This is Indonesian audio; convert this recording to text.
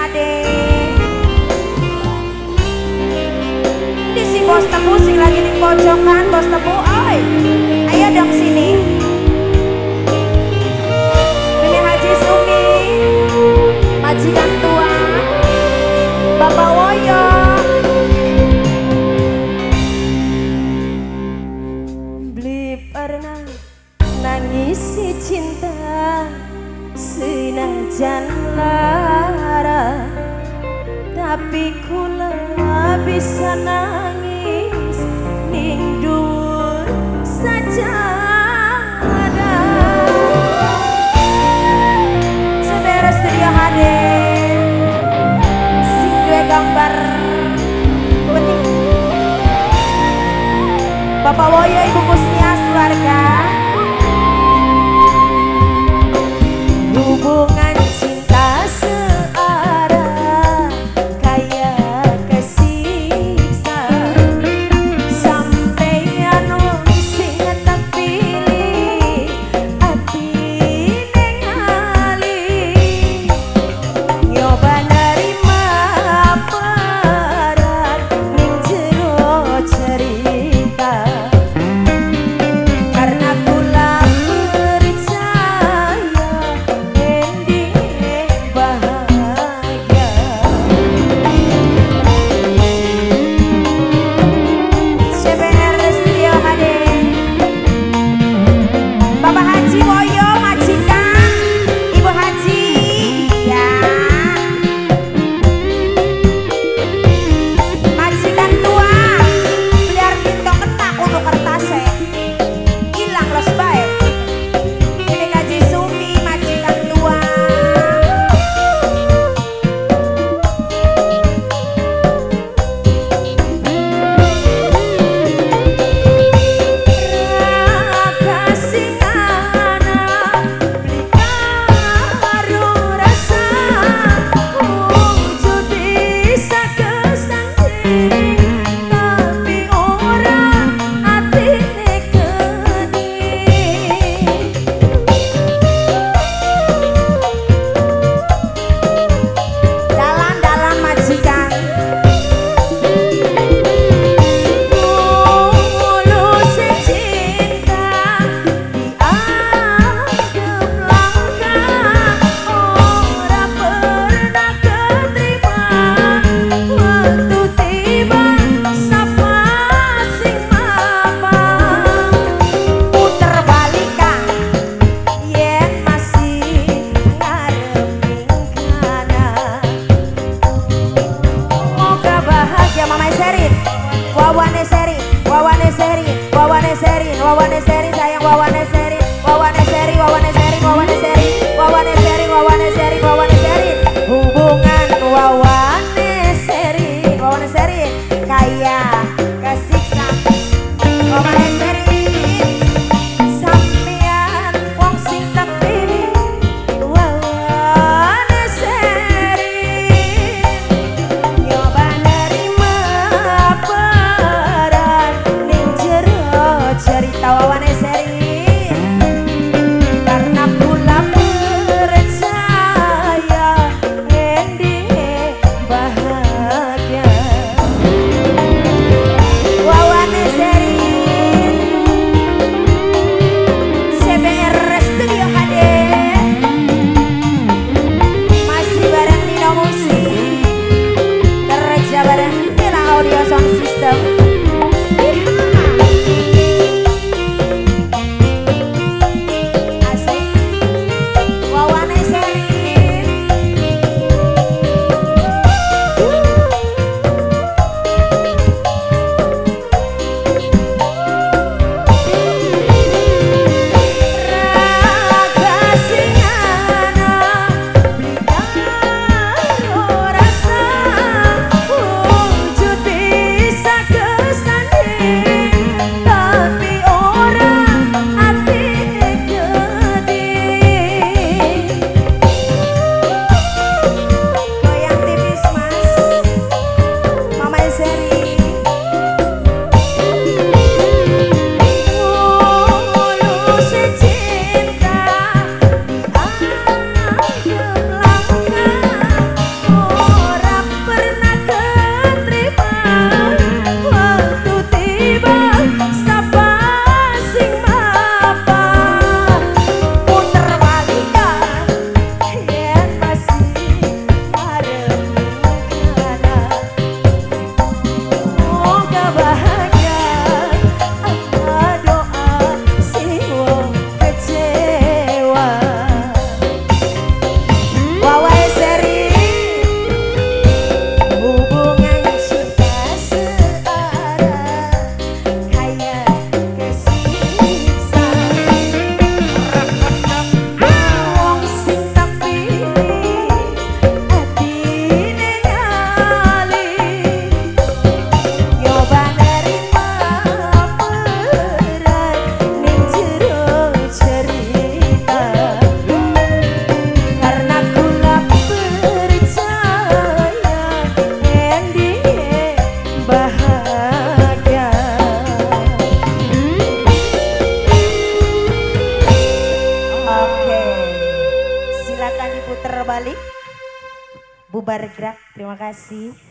Hade. Di si bos tebu sing lagi di pojokan, bos tebu, oi, ayo dong sini. Ini Haji Sumi, majikan tua, Bapak Woyo. Beli pernah nangisi cinta senajan lara, tapi kula bisa nangis ning dhuwur sajadah. Saudara studio Hade sing duwe gambar penting Bapak Woyo, Ibu Kusnias, keluarga. Hubungan cinta searah kayak kesiksa, sampai anu sing tak pilih hati ningali, nyoba nerima peran ning jero cerita, karena silakan diputer balik. Bubar gerak. Terima kasih.